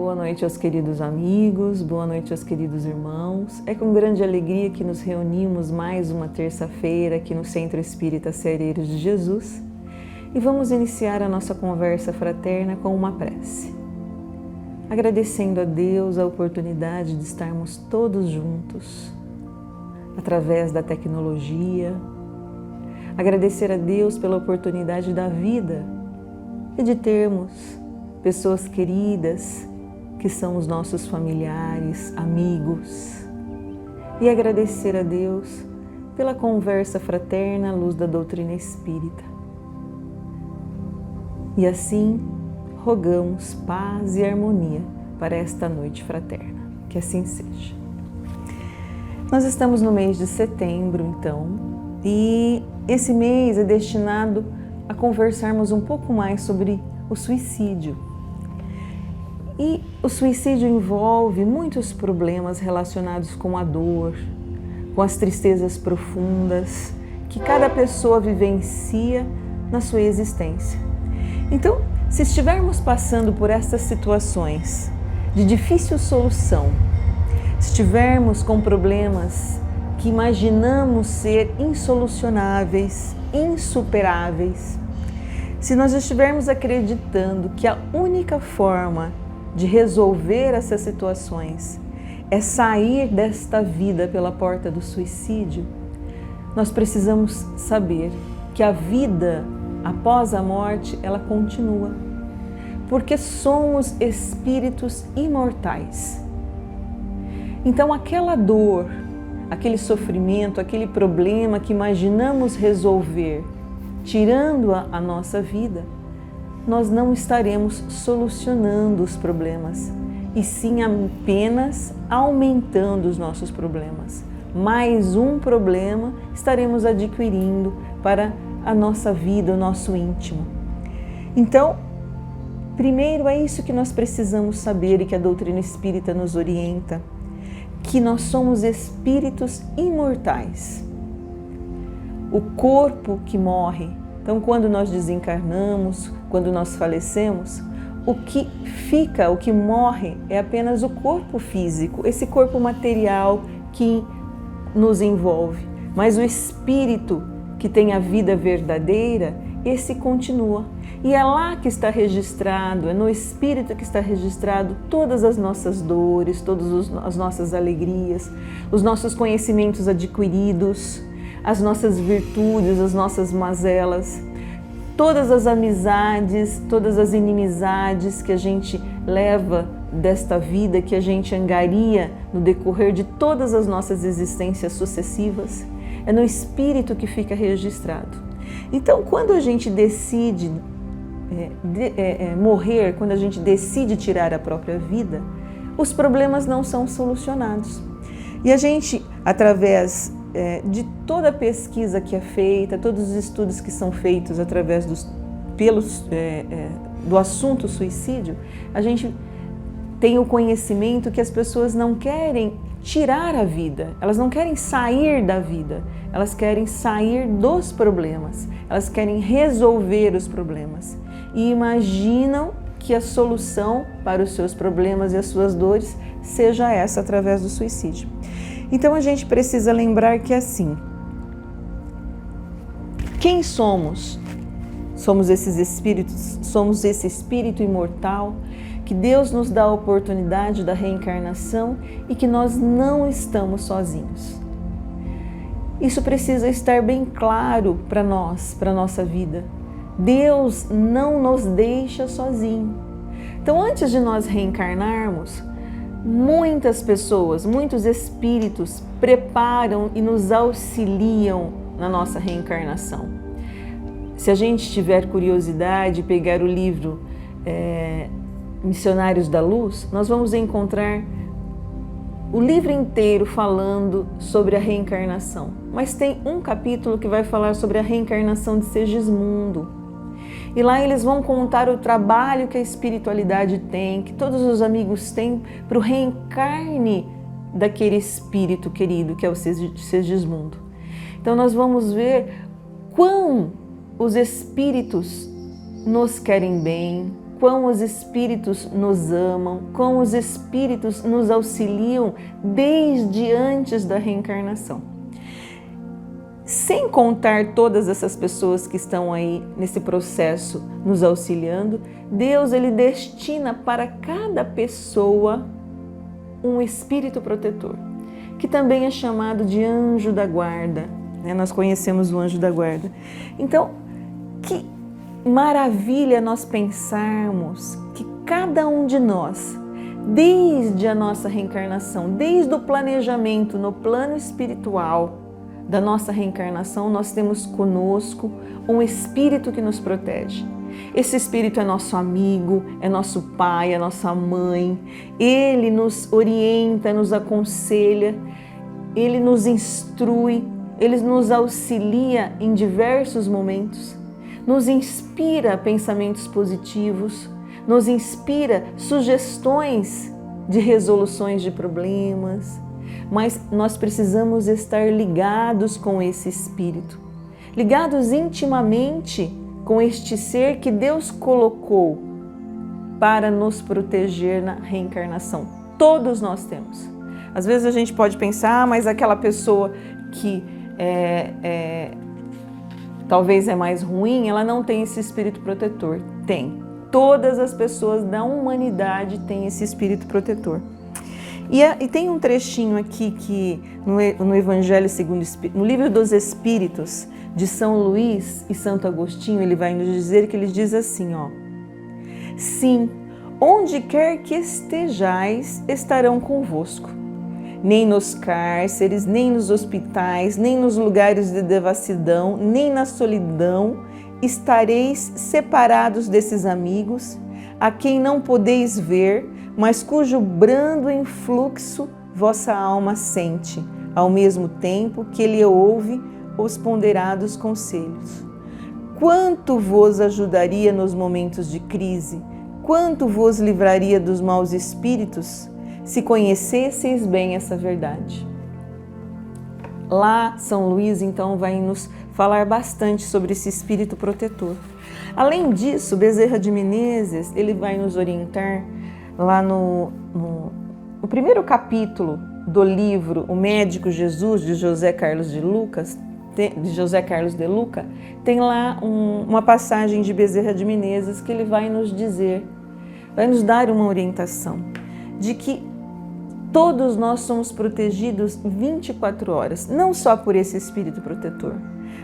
Boa noite aos queridos amigos, boa noite aos queridos irmãos. É com grande alegria que nos reunimos mais uma terça-feira aqui no Centro Espírita Ceareiros de Jesus e vamos iniciar a nossa conversa fraterna com uma prece. Agradecendo a Deus a oportunidade de estarmos todos juntos, através da tecnologia. Agradecer a Deus pela oportunidade da vida e de termos pessoas queridas que são os nossos familiares, amigos. E agradecer a Deus pela conversa fraterna à luz da doutrina espírita. E assim, rogamos paz e harmonia para esta noite fraterna. Que assim seja. Nós estamos no mês de setembro, então, e esse mês é destinado a conversarmos um pouco mais sobre o suicídio. E o suicídio envolve muitos problemas relacionados com a dor, com as tristezas profundas que cada pessoa vivencia na sua existência. Então, se estivermos passando por estas situações de difícil solução, se estivermos com problemas que imaginamos ser insolucionáveis, insuperáveis, se nós estivermos acreditando que a única forma de resolver essas situações é sair desta vida pela porta do suicídio, nós precisamos saber que a vida após a morte, ela continua, porque somos espíritos imortais. Então aquela dor, aquele sofrimento, aquele problema que imaginamos resolver, tirando a nossa vida, nós não estaremos solucionando os problemas, e sim apenas aumentando os nossos problemas. Mais um problema estaremos adquirindo para a nossa vida, o nosso íntimo. Então, primeiro é isso que nós precisamos saber e que a doutrina espírita nos orienta, que nós somos espíritos imortais. O corpo que morre, então quando nós desencarnamos, quando nós falecemos, o que fica, o que morre é apenas o corpo físico, esse corpo material que nos envolve. Mas o espírito que tem a vida verdadeira, esse continua. E é lá que está registrado, é no espírito que está registrado todas as nossas dores, todas as nossas alegrias, os nossos conhecimentos adquiridos, as nossas virtudes, as nossas mazelas, todas as amizades, todas as inimizades que a gente leva desta vida, que a gente angaria no decorrer de todas as nossas existências sucessivas, é no espírito que fica registrado. Então, quando a gente decide morrer, quando a gente decide tirar a própria vida, os problemas não são solucionados. E a gente, através de toda a pesquisa que é feita, todos os estudos que são feitos através do assunto suicídio, a gente tem o conhecimento que as pessoas não querem tirar a vida, elas não querem sair da vida, elas querem sair dos problemas, elas querem resolver os problemas e imaginam que a solução para os seus problemas e as suas dores seja essa através do suicídio. Então a gente precisa lembrar que assim, quem somos? Somos esses espíritos, somos esse espírito imortal que Deus nos dá a oportunidade da reencarnação e que nós não estamos sozinhos. Isso precisa estar bem claro para nós, para a nossa vida. Deus não nos deixa sozinhos. Então, antes de nós reencarnarmos, muitas pessoas, muitos espíritos preparam e nos auxiliam na nossa reencarnação. Se a gente tiver curiosidade, pegar o livro Missionários da Luz, nós vamos encontrar o livro inteiro falando sobre a reencarnação. Mas tem um capítulo que vai falar sobre a reencarnação de Segismundo. E lá eles vão contar o trabalho que a espiritualidade tem, que todos os amigos têm para o reencarne daquele espírito querido que é o Segismundo. Então nós vamos ver quão os espíritos nos querem bem, quão os espíritos nos amam, quão os espíritos nos auxiliam desde antes da reencarnação. Sem contar todas essas pessoas que estão aí nesse processo nos auxiliando, Deus ele destina para cada pessoa um espírito protetor, que também é chamado de anjo da guarda, né? Nós conhecemos o anjo da guarda. Então, que maravilha nós pensarmos que cada um de nós, desde a nossa reencarnação, desde o planejamento no plano espiritual da nossa reencarnação, nós temos conosco um espírito que nos protege. Esse espírito é nosso amigo, é nosso pai, é nossa mãe. Ele nos orienta, nos aconselha, ele nos instrui, ele nos auxilia em diversos momentos, nos inspira pensamentos positivos, nos inspira sugestões de resoluções de problemas. Mas nós precisamos estar ligados com esse espírito, ligados intimamente com este ser que Deus colocou para nos proteger na reencarnação. Todos nós temos. Às vezes a gente pode pensar, mas aquela pessoa que talvez é mais ruim, ela não tem esse espírito protetor. Tem. Todas as pessoas da humanidade têm esse espírito protetor. E tem um trechinho aqui que no Evangelho segundo no Livro dos Espíritos de São Luís e Santo Agostinho, ele vai nos dizer que ele diz assim, ó: sim, onde quer que estejais, estarão convosco. Nem nos cárceres, nem nos hospitais, nem nos lugares de devassidão, nem na solidão, estareis separados desses amigos, a quem não podeis ver, mas cujo brando influxo vossa alma sente, ao mesmo tempo que ele ouve os ponderados conselhos. Quanto vos ajudaria nos momentos de crise, quanto vos livraria dos maus espíritos, se conhecesseis bem essa verdade. Lá, São Luís, então, vai nos falar bastante sobre esse espírito protetor. Além disso, Bezerra de Menezes, ele vai nos orientar lá no primeiro capítulo do livro O Médico Jesus, de José Carlos de Luca, tem lá uma passagem de Bezerra de Menezes que ele vai nos dizer, vai nos dar uma orientação de que todos nós somos protegidos 24 horas, não só por esse espírito protetor,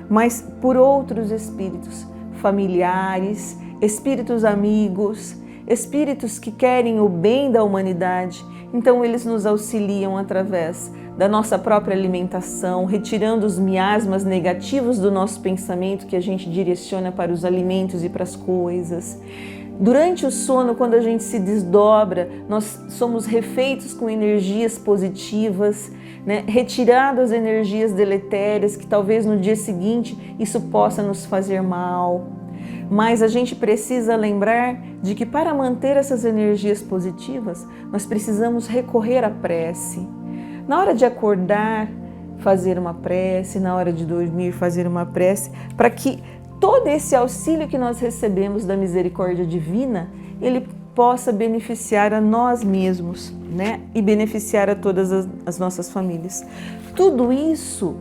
mas por outros espíritos familiares, espíritos amigos, espíritos que querem o bem da humanidade. Então eles nos auxiliam através da nossa própria alimentação, retirando os miasmas negativos do nosso pensamento que a gente direciona para os alimentos e para as coisas. Durante o sono, quando a gente se desdobra, nós somos refeitos com energias positivas, né? Retirado as energias deletérias, que talvez no dia seguinte isso possa nos fazer mal. Mas a gente precisa lembrar de que para manter essas energias positivas, nós precisamos recorrer à prece. Na hora de acordar, fazer uma prece, na hora de dormir, fazer uma prece, para que todo esse auxílio que nós recebemos da misericórdia divina, ele possa beneficiar a nós mesmos, né? E beneficiar a todas as nossas famílias. Tudo isso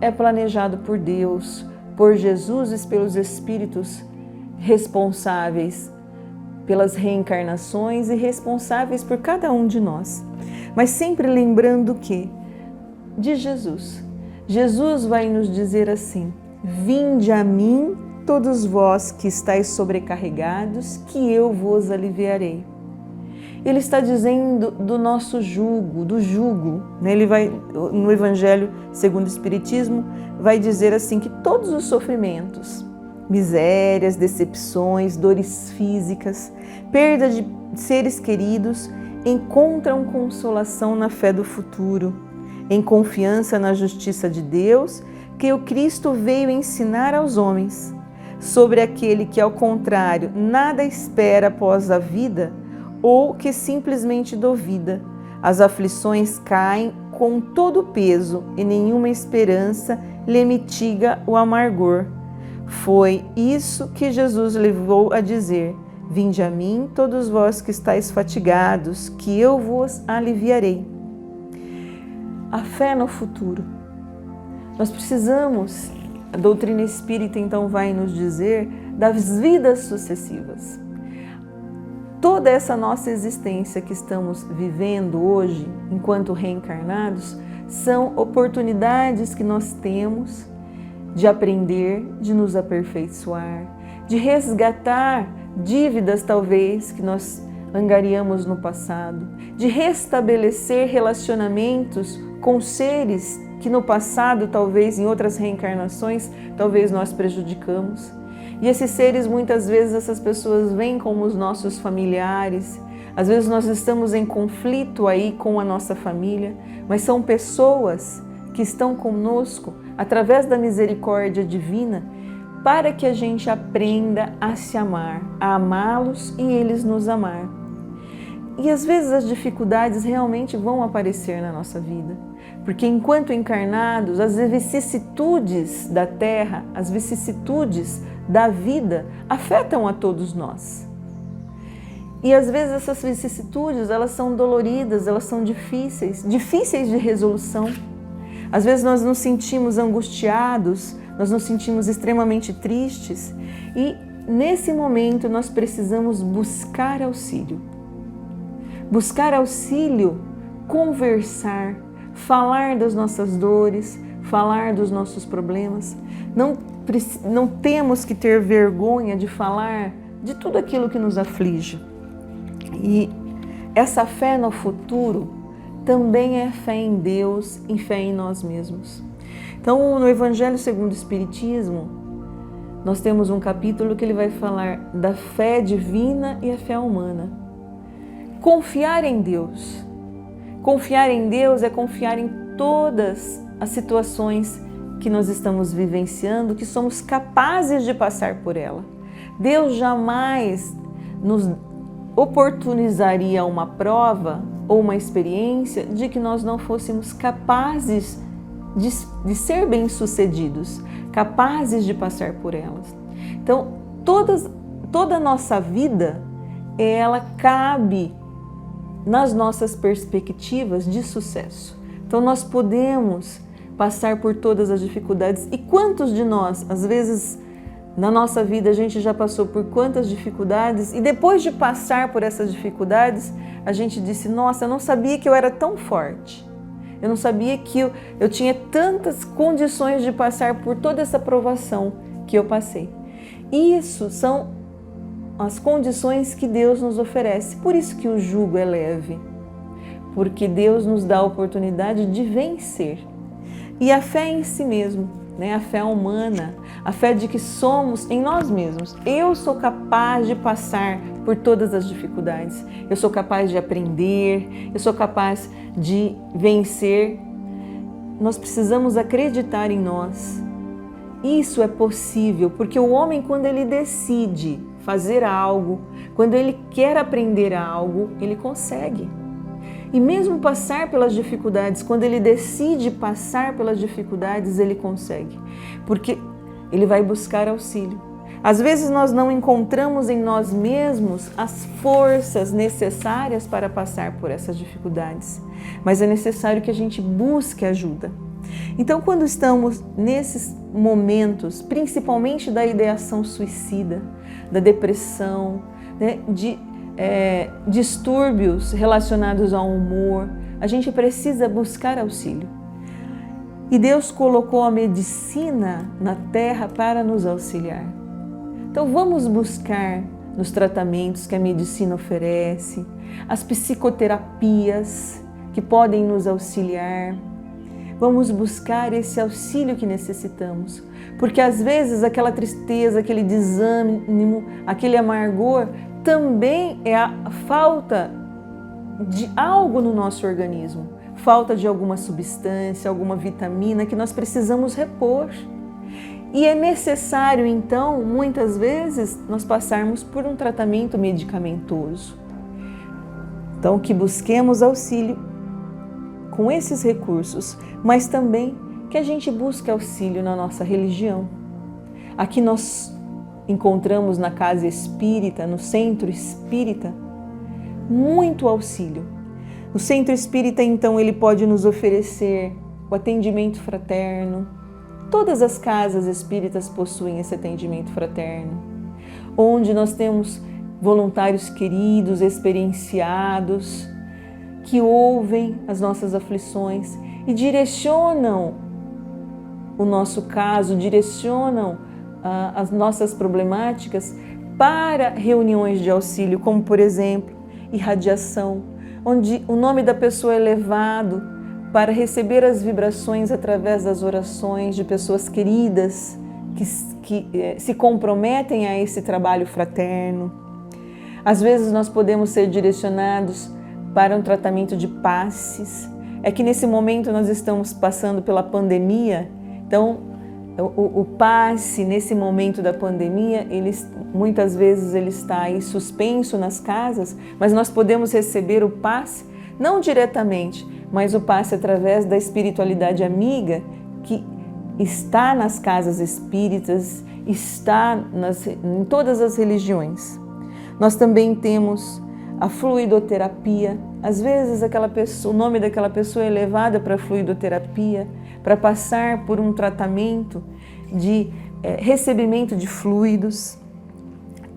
é planejado por Deus, por Jesus e pelos espíritos responsáveis pelas reencarnações e responsáveis por cada um de nós. Mas sempre lembrando que de Jesus. Jesus vai nos dizer assim: vinde a mim, todos vós que estáis sobrecarregados, que eu vos aliviarei. Ele está dizendo do nosso jugo, do jugo. Ele vai, no Evangelho segundo o Espiritismo, vai dizer assim que todos os sofrimentos, misérias, decepções, dores físicas, perda de seres queridos, encontram consolação na fé do futuro, em confiança na justiça de Deus, que o Cristo veio ensinar aos homens, sobre aquele que, ao contrário, nada espera após a vida ou que simplesmente duvida. As aflições caem com todo o peso e nenhuma esperança lhe mitiga o amargor. Foi isso que Jesus levou a dizer: Vinde a mim, todos vós que estáis fatigados, que eu vos aliviarei. A fé no futuro. Nós precisamos, a doutrina espírita então vai nos dizer, das vidas sucessivas. Toda essa nossa existência que estamos vivendo hoje, enquanto reencarnados, são oportunidades que nós temos de aprender, de nos aperfeiçoar, de resgatar dívidas talvez que nós angariamos no passado, de restabelecer relacionamentos com seres que no passado, talvez em outras reencarnações, talvez nós prejudicamos. E esses seres, muitas vezes, essas pessoas vêm como os nossos familiares. Às vezes nós estamos em conflito aí com a nossa família, mas são pessoas que estão conosco através da misericórdia divina para que a gente aprenda a se amar, a amá-los e eles nos amar. E às vezes as dificuldades realmente vão aparecer na nossa vida, porque enquanto encarnados, as vicissitudes da terra, as vicissitudes da vida afetam a todos nós. E às vezes essas vicissitudes, elas são doloridas, elas são difíceis de resolução. Às vezes nós nos sentimos angustiados, nós nos sentimos extremamente tristes e nesse momento nós precisamos buscar auxílio. Buscar auxílio, conversar, falar das nossas dores, falar dos nossos problemas. Não temos que ter vergonha de falar de tudo aquilo que nos aflige. E essa fé no futuro também é fé em Deus e fé em nós mesmos. Então, no Evangelho segundo o Espiritismo, nós temos um capítulo que ele vai falar da fé divina e a fé humana. Confiar em Deus. Confiar em Deus é confiar em todas as situações que nós estamos vivenciando, que somos capazes de passar por ela. Deus jamais nos oportunizaria uma prova ou uma experiência de que nós não fôssemos capazes de ser bem-sucedidos, capazes de passar por elas. Então, toda a nossa vida, ela cabe nas nossas perspectivas de sucesso. Então, nós podemos passar por todas as dificuldades. E quantos de nós, às vezes, na nossa vida, a gente já passou por quantas dificuldades e depois de passar por essas dificuldades, a gente disse, nossa, eu não sabia que eu era tão forte. Eu não sabia que eu tinha tantas condições de passar por toda essa provação que eu passei. Isso são as condições que Deus nos oferece. Por isso que o jugo é leve. Porque Deus nos dá a oportunidade de vencer. E a fé em si mesmo, né? A fé humana, a fé de que somos em nós mesmos. Eu sou capaz de passar por todas as dificuldades. Eu sou capaz de aprender, eu sou capaz de vencer. Nós precisamos acreditar em nós. Isso é possível, porque o homem, quando ele decide fazer algo, quando ele quer aprender algo, ele consegue. E mesmo passar pelas dificuldades, quando ele decide passar pelas dificuldades, ele consegue, porque ele vai buscar auxílio. Às vezes nós não encontramos em nós mesmos as forças necessárias para passar por essas dificuldades, mas é necessário que a gente busque ajuda. Então, quando estamos nesses momentos, principalmente da ideação suicida, da depressão, né, de distúrbios relacionados ao humor, a gente precisa buscar auxílio. E Deus colocou a medicina na terra para nos auxiliar. Então vamos buscar nos tratamentos que a medicina oferece, as psicoterapias que podem nos auxiliar. Vamos buscar esse auxílio que necessitamos, porque às vezes aquela tristeza, aquele desânimo, aquele amargor também é a falta de algo no nosso organismo, falta de alguma substância, alguma vitamina que nós precisamos repor. E é necessário, então, muitas vezes, nós passarmos por um tratamento medicamentoso. Então, que busquemos auxílio com esses recursos, mas também que a gente busque auxílio na nossa religião. Aqui nós encontramos na casa espírita, no centro espírita, muito auxílio. O centro espírita, então, ele pode nos oferecer o atendimento fraterno. Todas as casas espíritas possuem esse atendimento fraterno, onde nós temos voluntários queridos, experienciados, que ouvem as nossas aflições e direcionam o nosso caso, direcionam as nossas problemáticas para reuniões de auxílio, como, por exemplo, irradiação, onde o nome da pessoa é levado para receber as vibrações através das orações de pessoas queridas que se comprometem a esse trabalho fraterno. Às vezes nós podemos ser direcionados para um tratamento de passes. É que nesse momento nós estamos passando pela pandemia, então o passe nesse momento da pandemia, muitas vezes ele está aí suspenso nas casas, mas nós podemos receber o passe, não diretamente, mas o passe através da espiritualidade amiga que está nas casas espíritas, está em todas as religiões. Nós também temos a fluidoterapia. Às vezes o nome daquela pessoa é levado para a fluidoterapia, para passar por um tratamento de recebimento de fluidos.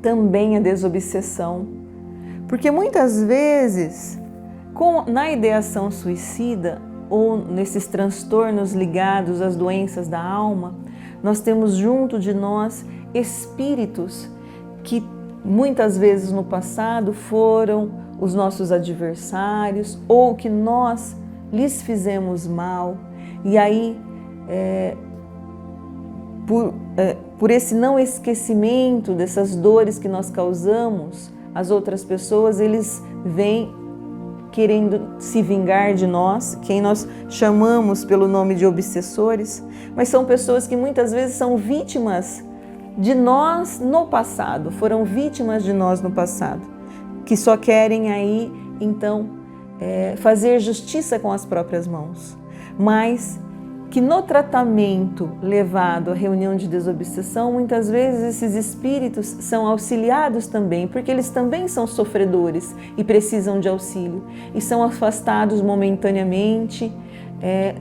Também a desobsessão. Porque muitas vezes, na ideação suicida ou nesses transtornos ligados às doenças da alma, nós temos junto de nós espíritos que muitas vezes no passado foram os nossos adversários ou que nós lhes fizemos mal. E aí, por esse não esquecimento dessas dores que nós causamos às outras pessoas, eles vêm querendo se vingar de nós, quem nós chamamos pelo nome de obsessores, mas são pessoas que muitas vezes são vítimas de nós no passado, foram vítimas de nós no passado, que só querem aí, então, fazer justiça com as próprias mãos, mas que no tratamento levado à reunião de desobsessão, muitas vezes esses espíritos são auxiliados também, porque eles também são sofredores e precisam de auxílio, e são afastados momentaneamente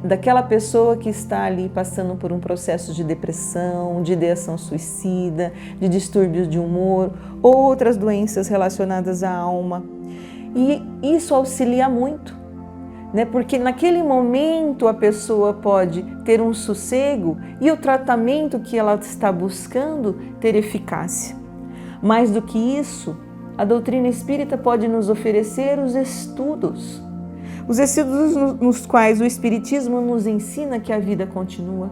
daquela pessoa que está ali passando por um processo de depressão, de ideação suicida, de distúrbios de humor, outras doenças relacionadas à alma. E isso auxilia muito, né? Porque naquele momento a pessoa pode ter um sossego e o tratamento que ela está buscando ter eficácia. Mais do que isso, a doutrina espírita pode nos oferecer os estudos nos quais o Espiritismo nos ensina que a vida continua,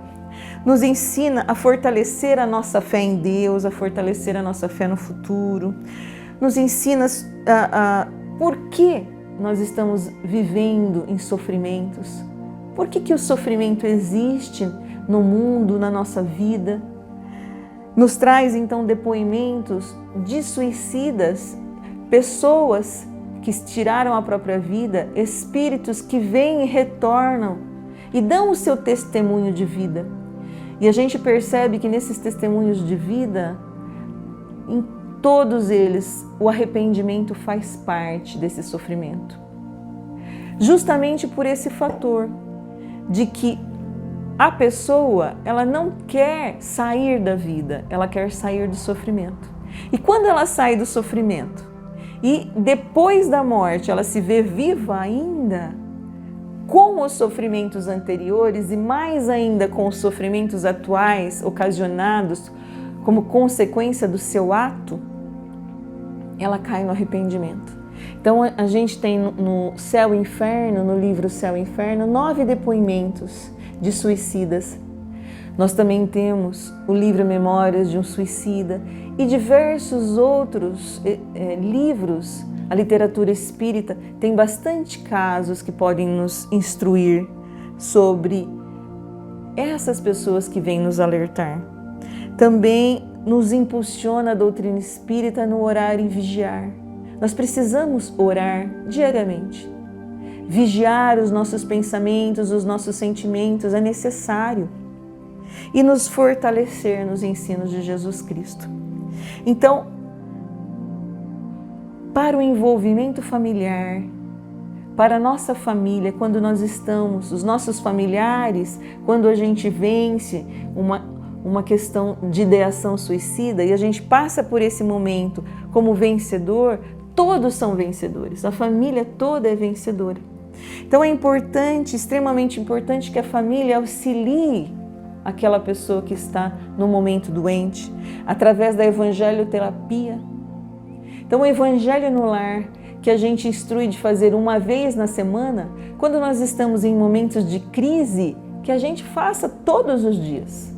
nos ensina a fortalecer a nossa fé em Deus, a fortalecer a nossa fé no futuro, nos ensina por que nós estamos vivendo em sofrimentos, por que o sofrimento existe no mundo, na nossa vida. Nos traz então depoimentos de suicidas, pessoas que tiraram a própria vida, espíritos que vêm e retornam e dão o seu testemunho de vida. E a gente percebe que nesses testemunhos de vida, em todos eles, o arrependimento faz parte desse sofrimento. Justamente por esse fator de que a pessoa, ela não quer sair da vida, ela quer sair do sofrimento. E quando ela sai do sofrimento, e depois da morte ela se vê viva ainda, com os sofrimentos anteriores e mais ainda com os sofrimentos atuais ocasionados como consequência do seu ato, ela cai no arrependimento. Então a gente tem no Céu e Inferno, no livro Céu e Inferno, 9 depoimentos de suicidas. Nós também temos o livro Memórias de um Suicida e diversos outros livros. A literatura espírita tem bastante casos que podem nos instruir sobre essas pessoas que vêm nos alertar. Também nos impulsiona a doutrina espírita no orar e vigiar. Nós precisamos orar diariamente. Vigiar os nossos pensamentos, os nossos sentimentos é necessário. E nos fortalecer nos ensinos de Jesus Cristo. Então, para o envolvimento familiar, para a nossa família, quando nós estamos, os nossos familiares, quando a gente vence uma questão de ideação suicida e a gente passa por esse momento como vencedor, todos são vencedores, a família toda é vencedora. Então é importante, extremamente importante, que a família auxilie aquela pessoa que está no momento doente, através da evangelioterapia. Então o evangelho no lar, que a gente instrui de fazer uma vez na semana, quando nós estamos em momentos de crise, que a gente faça todos os dias.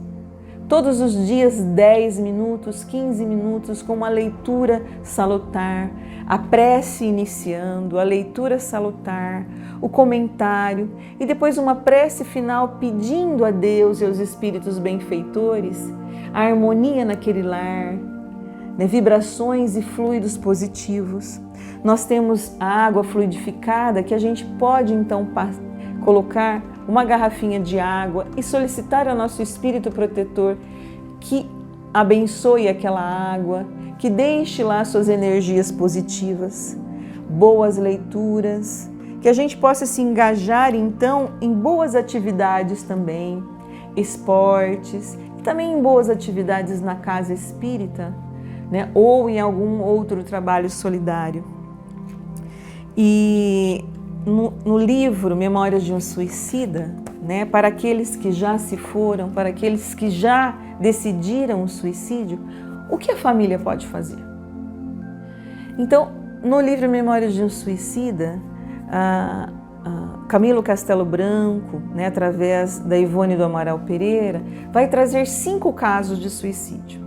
Todos os dias, 10 minutos, 15 minutos, com uma leitura salutar, a prece iniciando, a leitura salutar, o comentário e depois uma prece final pedindo a Deus e aos espíritos benfeitores a harmonia naquele lar, né, vibrações e fluidos positivos. Nós temos a água fluidificada que a gente pode então colocar uma garrafinha de água e solicitar ao nosso espírito protetor que abençoe aquela água, que deixe lá suas energias positivas, boas leituras, que a gente possa se engajar então em boas atividades também, esportes, e também em boas atividades na casa espírita, né, ou em algum outro trabalho solidário. E no livro Memórias de um Suicida, né, para aqueles que já se foram, para aqueles que já decidiram o suicídio, o que a família pode fazer? Então, no livro Memórias de um Suicida, Camilo Castelo Branco, né, através da Ivone do Amaral Pereira, vai trazer 5 casos de suicídio.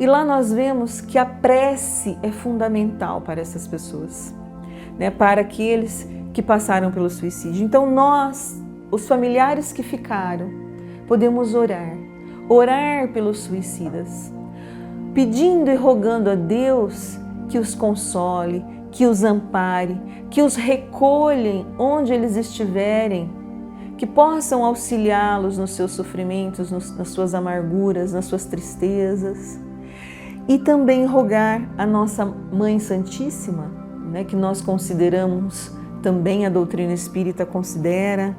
E lá nós vemos que a prece é fundamental para essas pessoas, né, para aqueles que passaram pelo suicídio. Então nós, os familiares que ficaram, podemos orar pelos suicidas, pedindo e rogando a Deus que os console, que os ampare, que os recolhem onde eles estiverem, que possam auxiliá-los nos seus sofrimentos, nas suas amarguras, nas suas tristezas. E também rogar a nossa Mãe Santíssima, né, que nós consideramos, também a doutrina espírita considera,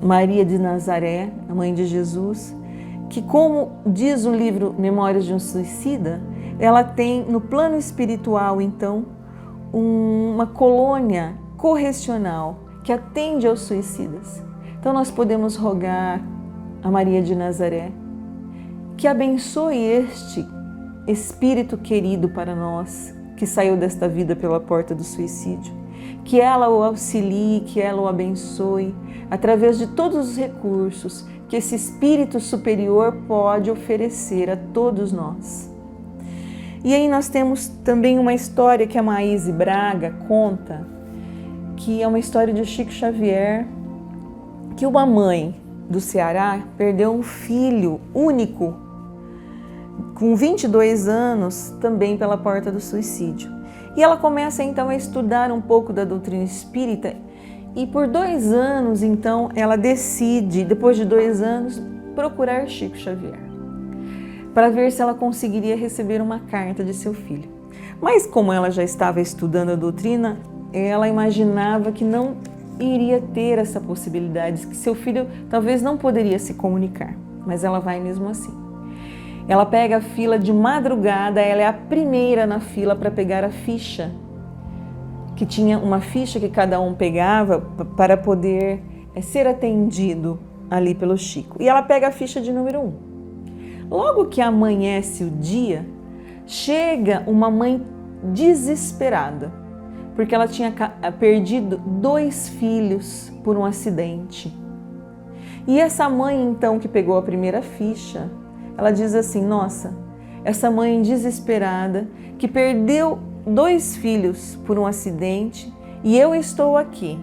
Maria de Nazaré, a Mãe de Jesus, que, como diz o livro Memórias de um Suicida, ela tem no plano espiritual, então, uma colônia correcional que atende aos suicidas. Então nós podemos rogar a Maria de Nazaré que abençoe este espírito querido para nós, que saiu desta vida pela porta do suicídio, que ela o auxilie, que ela o abençoe, através de todos os recursos que esse espírito superior pode oferecer a todos nós. E aí nós temos também uma história que a Maíse Braga conta, que é uma história de Chico Xavier, que uma mãe do Ceará perdeu um filho único, com 22 anos, também pela porta do suicídio. E ela começa então a estudar um pouco da doutrina espírita e por 2 anos, então, ela decide, depois de 2 anos, procurar Chico Xavier, para ver se ela conseguiria receber uma carta de seu filho. Mas como ela já estava estudando a doutrina, ela imaginava que não iria ter essa possibilidade, que seu filho talvez não poderia se comunicar, mas ela vai mesmo assim. Ela pega a fila de madrugada, ela é a primeira na fila para pegar a ficha, que tinha uma ficha que cada um pegava para poder ser atendido ali pelo Chico. E ela pega a ficha de número 1. Logo que amanhece o dia, chega uma mãe desesperada, porque ela tinha perdido 2 filhos por um acidente. E essa mãe, então, que pegou a primeira ficha, ela diz assim: nossa, essa mãe desesperada que perdeu 2 filhos por um acidente e eu estou aqui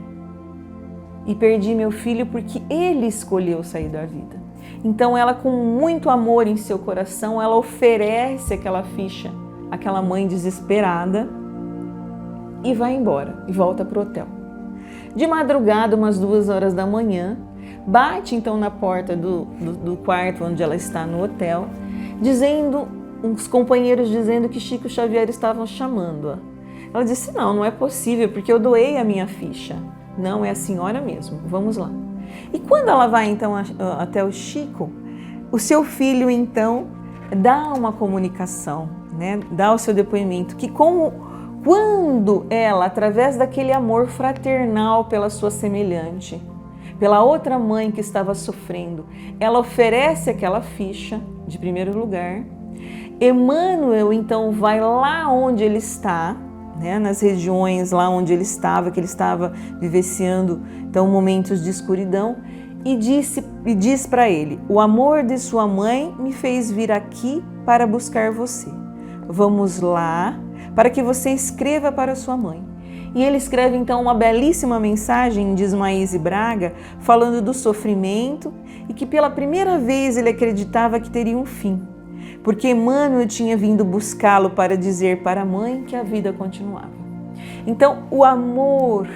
e perdi meu filho porque ele escolheu sair da vida. Então ela, com muito amor em seu coração, ela oferece aquela ficha àquela mãe desesperada e vai embora e volta para o hotel. De madrugada, umas 2 horas da manhã, bate então na porta do quarto onde ela está no hotel, dizendo uns companheiros dizendo que Chico Xavier estavam chamando-a. Ela disse, não é possível, porque eu doei a minha ficha. Não, é a senhora mesmo, vamos lá. E quando ela vai então até o Chico, o seu filho então dá uma comunicação, né? Dá o seu depoimento, que quando ela, através daquele amor fraternal pela sua semelhante, pela outra mãe que estava sofrendo, ela oferece aquela ficha de primeiro lugar. Emmanuel então vai lá onde ele está, né, nas regiões lá onde ele estava, que ele estava vivenciando então momentos de escuridão, e diz para ele, o amor de sua mãe me fez vir aqui para buscar você. Vamos lá para que você escreva para sua mãe. E ele escreve então uma belíssima mensagem de Ismaíse Braga, falando do sofrimento e que pela primeira vez ele acreditava que teria um fim, porque Emmanuel tinha vindo buscá-lo para dizer para a mãe que a vida continuava. Então, o amor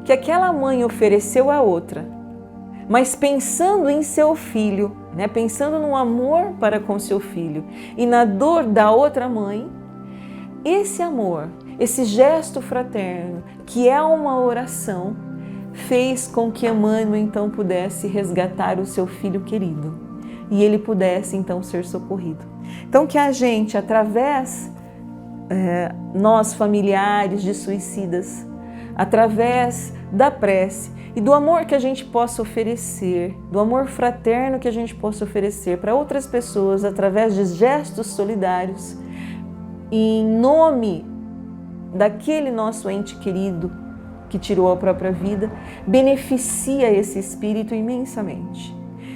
que aquela mãe ofereceu à outra, mas pensando em seu filho, né, pensando no amor para com seu filho e na dor da outra mãe, esse amor, esse gesto fraterno, que é uma oração, fez com que Emmanuel então pudesse resgatar o seu filho querido e ele pudesse então ser socorrido. Então que a gente, através, nós familiares de suicidas, através da prece e do amor que a gente possa oferecer, do amor fraterno que a gente possa oferecer para outras pessoas através de gestos solidários, em nome daquele nosso ente querido que tirou a própria vida, beneficia esse espírito imensamente.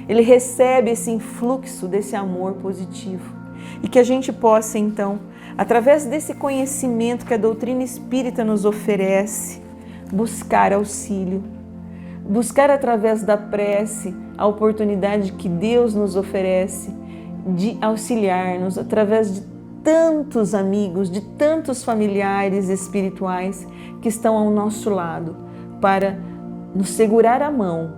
Ele recebe esse influxo desse amor positivo e que a gente possa então, através desse conhecimento que a doutrina espírita nos oferece, buscar auxílio, buscar através da prece a oportunidade que Deus nos oferece de auxiliar-nos através de tantos amigos, de tantos familiares espirituais que estão ao nosso lado para nos segurar a mão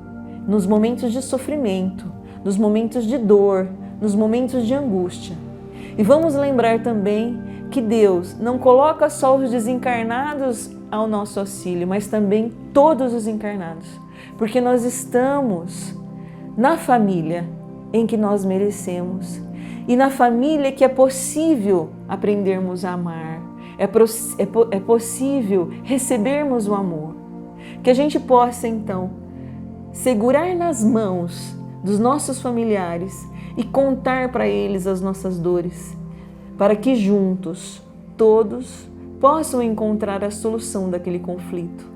nos momentos de sofrimento, nos momentos de dor, nos momentos de angústia. E vamos lembrar também que Deus não coloca só os desencarnados ao nosso auxílio, mas também todos os encarnados, porque nós estamos na família em que nós merecemos e na família que é possível aprendermos a amar, é possível recebermos o amor. Que a gente possa então segurar nas mãos dos nossos familiares e contar para eles as nossas dores, para que juntos, todos, possam encontrar a solução daquele conflito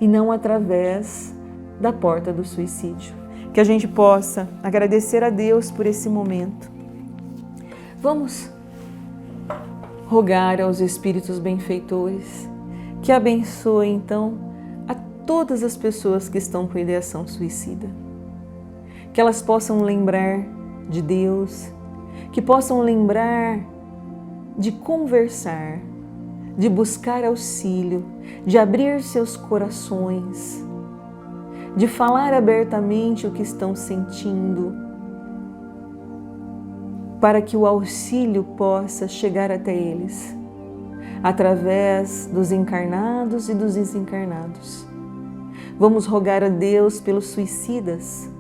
e não através da porta do suicídio. Que a gente possa agradecer a Deus por esse momento. Vamos rogar aos Espíritos benfeitores que abençoem então a todas as pessoas que estão com ideação suicida. Que elas possam lembrar de Deus, que possam lembrar de conversar, de buscar auxílio, de abrir seus corações, de falar abertamente o que estão sentindo, para que o auxílio possa chegar até eles, através dos encarnados e dos desencarnados. Vamos rogar a Deus pelos suicidas,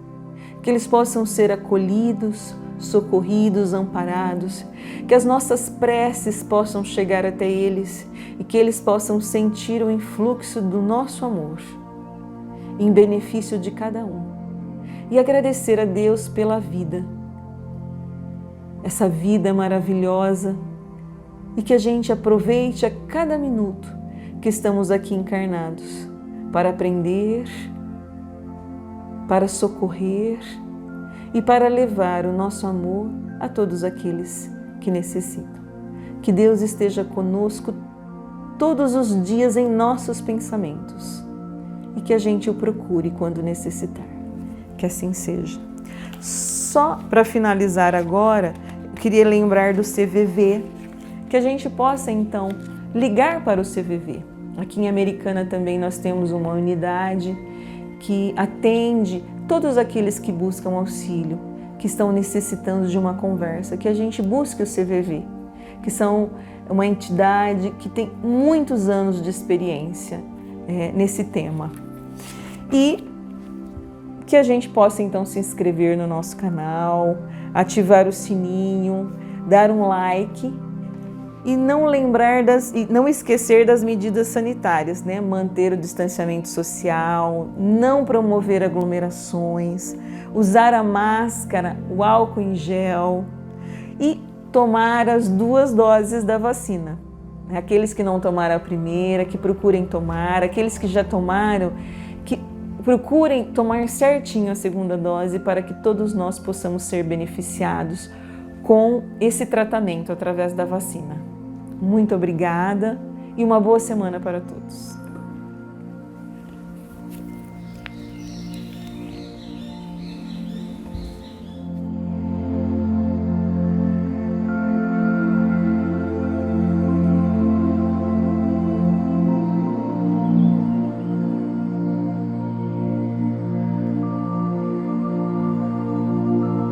que eles possam ser acolhidos, socorridos, amparados, que as nossas preces possam chegar até eles e que eles possam sentir o influxo do nosso amor, em benefício de cada um. E agradecer a Deus pela vida, essa vida maravilhosa, e que a gente aproveite a cada minuto que estamos aqui encarnados para aprender, para socorrer e para levar o nosso amor a todos aqueles que necessitam. Que Deus esteja conosco todos os dias em nossos pensamentos e que a gente o procure quando necessitar. Que assim seja. Só para finalizar agora, eu queria lembrar do CVV, que a gente possa então ligar para o CVV. Aqui em Americana também nós temos uma unidade que atende todos aqueles que buscam auxílio, que que estão necessitando de uma conversa, que a gente busque o CVV, que são uma entidade que tem muitos anos de experiência nesse tema. E que a gente possa então se inscrever no nosso canal, ativar o sininho, dar um like e não esquecer das medidas sanitárias, né? Manter o distanciamento social, não promover aglomerações, usar a máscara, o álcool em gel e tomar as 2 doses da vacina. Aqueles que não tomaram a primeira, que procurem tomar, aqueles que já tomaram, que procurem tomar certinho a 2ª dose para que todos nós possamos ser beneficiados com esse tratamento através da vacina. Muito obrigada e uma boa semana para todos.